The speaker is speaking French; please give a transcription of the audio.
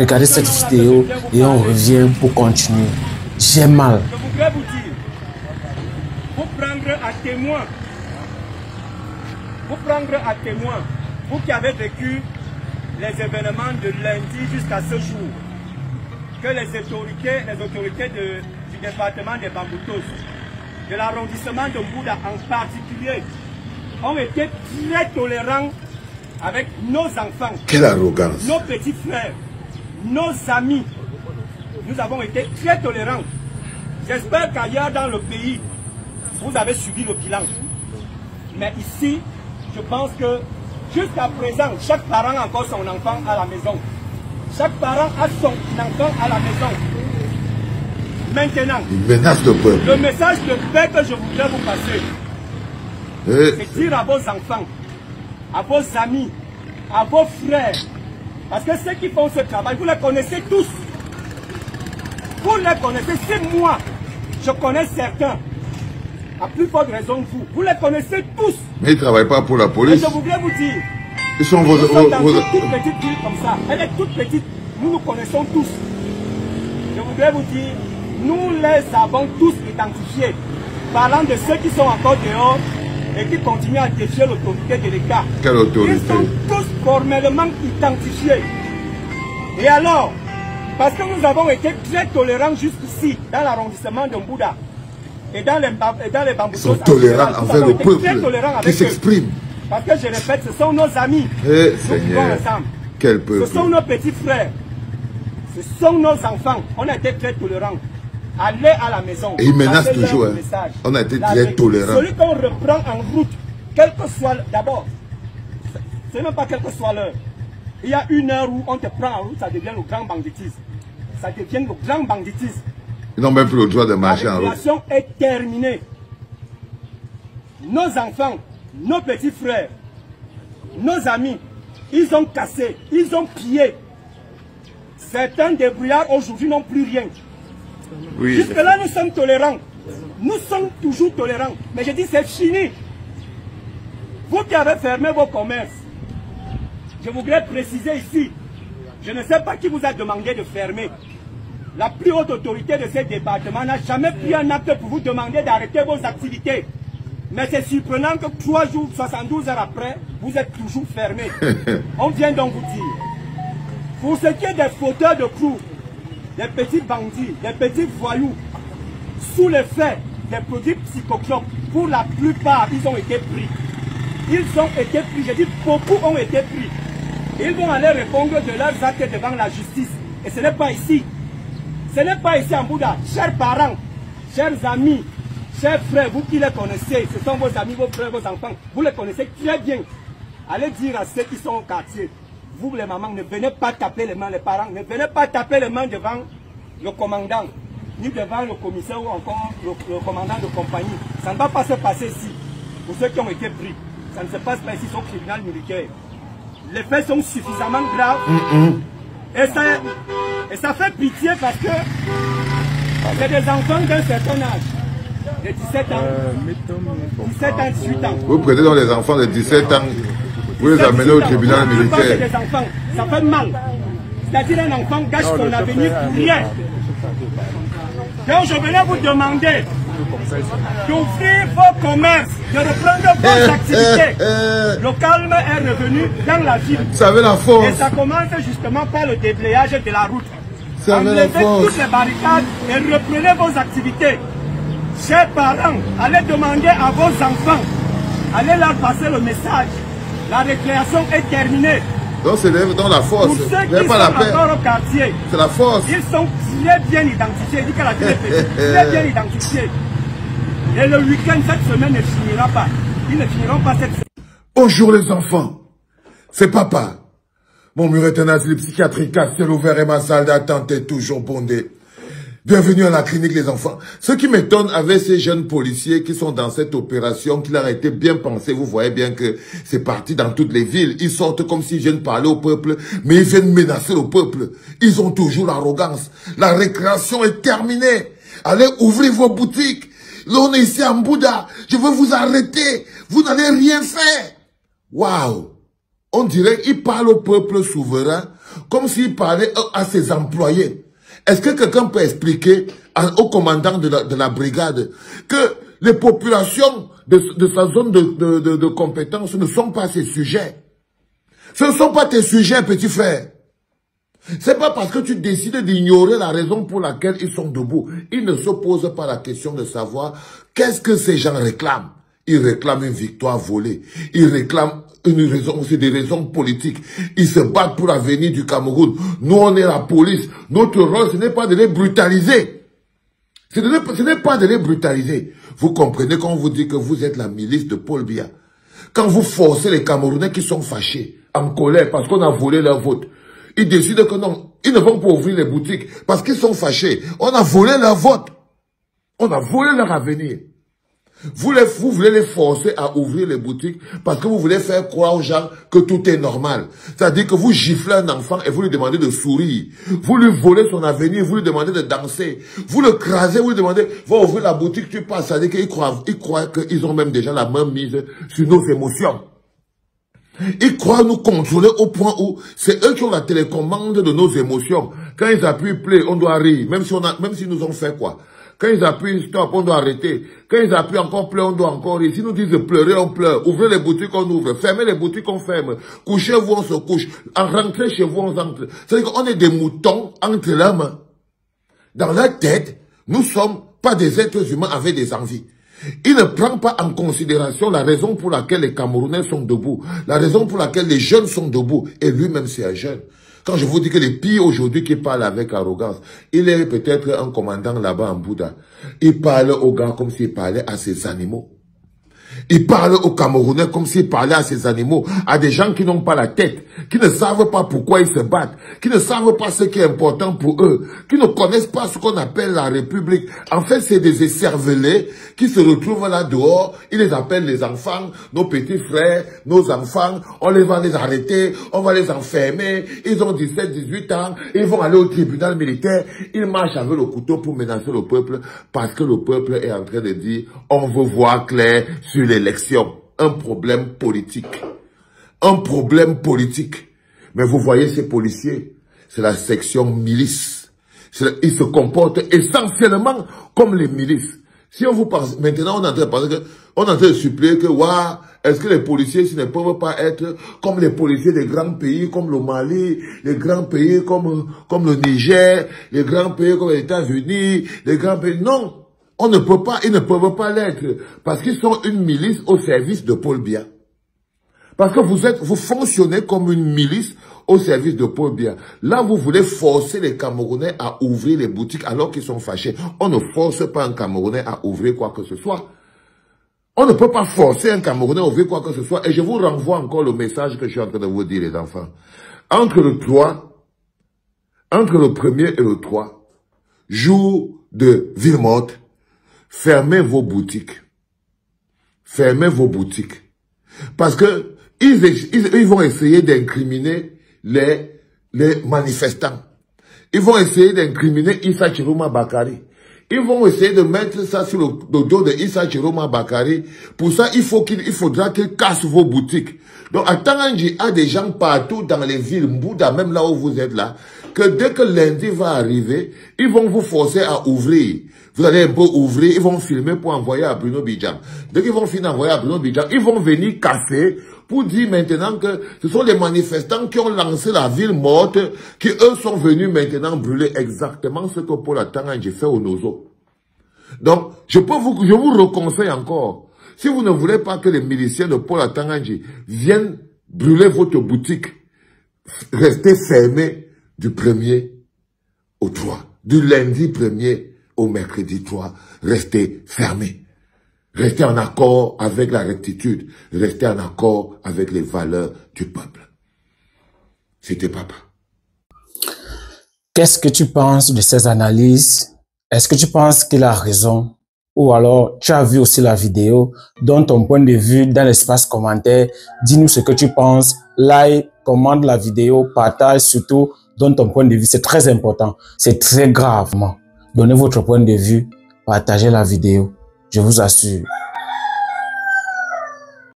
Regardez cette vidéo et on revient pour continuer. J'ai mal. Je voudrais vous dire, vous prendre à témoin, vous qui avez vécu les événements de lundi jusqu'à ce jour, que les autorités du département des Bamboutos, de l'arrondissement de Mbouda en particulier, ont été très tolérants avec nos enfants, quelle arrogance, nos petits frères, nos amis. Nous avons été très tolérants. J'espère qu'ailleurs dans le pays, vous avez suivi le bilan. Mais ici, je pense que jusqu'à présent, chaque parent a encore son enfant à la maison. Chaque parent a son enfant à la maison. Maintenant, une menace de peuple. Le message de paix que je voudrais vous passer, c'est dire à vos enfants, à vos amis, à vos frères, parce que ceux qui font ce travail, vous les connaissez tous. Vous les connaissez, c'est moi. Je connais certains. À plus forte raison que vous. Vous les connaissez tous. Mais ils ne travaillent pas pour la police. Et je voudrais vous dire, ils sont nous sommes dans une toute petite ville comme ça. Elle est toute petite. Nous nous connaissons tous. Je voudrais vous dire, nous les avons tous identifiés. Parlant de ceux qui sont encore dehors et qui continuent à défier l'autorité de l'État. Quelle autorité? Ils sont tous formellement identifiés. Et alors, parce que nous avons été très tolérants jusqu'ici, dans l'arrondissement de Mbouda et dans les Bamboutos. Ils sont tolérants envers le peuple qui s'exprime. Parce que je répète, ce sont nos amis. Nous vivons ensemble. Quel peuple? Ce sont nos petits frères. Ce sont nos enfants. On a été très tolérants. Allez à la maison. Et ils menacent toujours. On a été très tolérants. Celui qu'on reprend en route, quel que soit d'abord, ce n'est même pas quelle que soit l'heure. Il y a une heure où on te prend en route, ça devient le grand banditisme. Ça devient le grand banditisme. Ils n'ont même plus le droit de marcher en route. La récréation est terminée. Nos enfants, nos petits frères, nos amis, ils ont cassé, ils ont pillé. Certains débrouillards aujourd'hui n'ont plus rien. Oui. Jusque-là, nous sommes tolérants. Nous sommes toujours tolérants. Mais je dis, c'est fini. Vous qui avez fermé vos commerces, je voudrais préciser ici, je ne sais pas qui vous a demandé de fermer. La plus haute autorité de ce département n'a jamais pris un acte pour vous demander d'arrêter vos activités. Mais c'est surprenant que 3 jours, 72 heures après, vous êtes toujours fermés. On vient donc vous dire, pour ce qui est des fauteurs de clous, des petits bandits, des petits voyous, sous l'effet des produits psychotropes, pour la plupart, ils ont été pris. Ils ont été pris, je dis beaucoup ont été pris. Ils vont aller répondre de leurs actes devant la justice. Et ce n'est pas ici. Ce n'est pas ici en Mbouda. Chers parents, chers amis, chers frères, vous qui les connaissez, ce sont vos amis, vos frères, vos enfants, vous les connaissez très bien. Allez dire à ceux qui sont au quartier, vous les mamans, ne venez pas taper les mains, les parents, ne venez pas taper les mains devant le commandant, ni devant le commissaire ou encore le commandant de compagnie. Ça ne va pas se passer ici. Pour ceux qui ont été pris, ça ne se passe pas ici, c'est au tribunal militaire. Les faits sont suffisamment graves. Et ça fait pitié parce que c'est des enfants d'un certain âge, de 17 ans, 17 ans, 18 ans. Vous prenez donc les enfants de 17 ans, vous les amenez au tribunal militaire. Des enfants, ça fait mal. C'est-à-dire un enfant gâche son avenir pour rien. Donc je venais vous demander d'ouvrir vos commerces, de reprendre vos activités. Le calme est revenu dans la ville. Ça avait la force. Et ça commence justement par le déblayage de la route. Ça avait la force. Toutes les barricades et reprenez vos activités. Chers parents, allez demander à vos enfants, allez leur passer le message. La récréation est terminée. Donc c'est dans la force. Pour ceux qui sont encore au quartier, c'est la force. Ils sont très bien identifiés. Il dit que la ville est petite, très bien identifiés. Et le week-end, cette semaine ne finira pas. Ils ne finiront pas cette semaine. Bonjour les enfants. C'est papa. Mon mur est un asile psychiatrique, ciel ouvert et ma salle d'attente est toujours bondée. Bienvenue à la clinique les enfants. Ce qui m'étonne avec ces jeunes policiers qui sont dans cette opération, qui leur a été bien pensé, vous voyez bien que c'est parti dans toutes les villes. Ils sortent comme s'ils viennent parler au peuple, mais ils viennent menacer le peuple. Ils ont toujours l'arrogance. La récréation est terminée. Allez ouvrir vos boutiques. Là on est ici à Mbouda. Je veux vous arrêter. Vous n'allez rien faire. Waouh. On dirait qu'ils parlent au peuple souverain comme s'il parlait à ses employés. Est-ce que quelqu'un peut expliquer au commandant de la brigade que les populations de sa zone de compétence ne sont pas ses sujets? Ce ne sont pas tes sujets, petit frère. C'est pas parce que tu décides d'ignorer la raison pour laquelle ils sont debout. Ils ne se posent pas la question de savoir qu'est-ce que ces gens réclament. Ils réclament une victoire volée. Ils réclament une raison, c'est des raisons politiques. Ils se battent pour l'avenir du Cameroun. Nous, on est la police. Notre rôle, ce n'est pas de les brutaliser. Ce n'est pas de les brutaliser. Vous comprenez quand on vous dit que vous êtes la milice de Paul Biya. Quand vous forcez les Camerounais qui sont fâchés, en colère, parce qu'on a volé leur vote, ils décident que non, ils ne vont pas ouvrir les boutiques parce qu'ils sont fâchés. On a volé leur vote. On a volé leur avenir. Vous voulez les forcer à ouvrir les boutiques parce que vous voulez faire croire aux gens que tout est normal. C'est-à-dire que vous giflez un enfant et vous lui demandez de sourire. Vous lui volez son avenir, vous lui demandez de danser. Vous le crasez, vous lui demandez, va ouvrir la boutique, tu passes. C'est-à-dire qu'ils croient qu'ils ont même déjà la main mise sur nos émotions. Ils croient nous contrôler au point où c'est eux qui ont la télécommande de nos émotions. Quand ils appuient play, on doit rire, même s'ils nous ont fait quoi. Quand ils appuient stop, on doit arrêter. Quand ils appuient encore play, on doit encore rire. S'ils nous disent de pleurer, on pleure. Ouvrez les boutiques, on ouvre. Fermez les boutiques, on ferme. Couchez-vous, on se couche. Rentrez chez vous, on rentre. C'est-à-dire qu'on est des moutons entre leurs mains. Dans leur tête, nous ne sommes pas des êtres humains avec des envies. Il ne prend pas en considération la raison pour laquelle les Camerounais sont debout, la raison pour laquelle les jeunes sont debout, et lui-même c'est un jeune. Quand je vous dis que les pires aujourd'hui qui parlent avec arrogance, il est peut-être un commandant là-bas en Bouddha. Il parle aux gars comme s'il parlait à ses animaux. Il parle aux Camerounais comme s'il parlait à ces animaux, à des gens qui n'ont pas la tête, qui ne savent pas pourquoi ils se battent, qui ne savent pas ce qui est important pour eux, qui ne connaissent pas ce qu'on appelle la République. En fait, c'est des écervelés qui se retrouvent là dehors, ils les appellent les enfants, nos petits frères, nos enfants, on va les arrêter, on va les enfermer, ils ont 17, 18 ans, ils vont aller au tribunal militaire, ils marchent avec le couteau pour menacer le peuple, parce que le peuple est en train de dire, on veut voir clair sur l'élection, un problème politique. Un problème politique. Mais vous voyez ces policiers, c'est la section milice. Ils se comportent essentiellement comme les milices. Si on vous pense, maintenant on est en train de penser que, on est en train de supplier que, waouh, est-ce que les policiers ne peuvent pas être comme les policiers des grands pays, comme le Mali, les grands pays comme le Niger, les grands pays comme les États-Unis, les grands pays, non. On ne peut pas, ils ne peuvent pas l'être, parce qu'ils sont une milice au service de Paul Biya. Parce que vous fonctionnez comme une milice au service de Paul Biya. Là, vous voulez forcer les Camerounais à ouvrir les boutiques alors qu'ils sont fâchés. On ne force pas un Camerounais à ouvrir quoi que ce soit. On ne peut pas forcer un Camerounais à ouvrir quoi que ce soit. Et je vous renvoie encore le message que je suis en train de vous dire, les enfants. Entre le 1er et le 3, jour de ville morte, fermez vos boutiques. Fermez vos boutiques. Parce que ils vont essayer d'incriminer les manifestants. Ils vont essayer d'incriminer Issa Chiroma Bakari. Ils vont essayer de mettre ça sur le dos de Issa Chiroma Bakari. Pour ça, il faudra qu'ils cassent vos boutiques. Donc, à Tangandji, il y a des gens partout dans les villes, Mbouda, même là où vous êtes là, que dès que lundi va arriver, ils vont vous forcer à ouvrir. Vous allez un peu ouvrir, ils vont filmer pour envoyer à Bruno Bidjam. Dès qu'ils vont finir envoyer à Bruno Bidjam, ils vont venir casser pour dire maintenant que ce sont les manifestants qui ont lancé la ville morte, qui eux sont venus maintenant brûler exactement ce que Paul Tangandji fait au Nozo. Donc, je vous reconseille encore, si vous ne voulez pas que les miliciens de Paul Tangandji viennent brûler votre boutique, restez fermés du 1er au 3, du lundi 1er au mercredi 3, restez fermés. Restez en accord avec la rectitude. Restez en accord avec les valeurs du peuple. C'était Papa. Qu'est-ce que tu penses de ces analyses? Est-ce que tu penses qu'il a raison? Ou alors, tu as vu aussi la vidéo? Donne ton point de vue dans l'espace commentaire. Dis-nous ce que tu penses. Like, commente la vidéo, partage surtout. Donne ton point de vue. C'est très important. C'est très grave. Donnez votre point de vue. Partagez la vidéo. Je vous assure.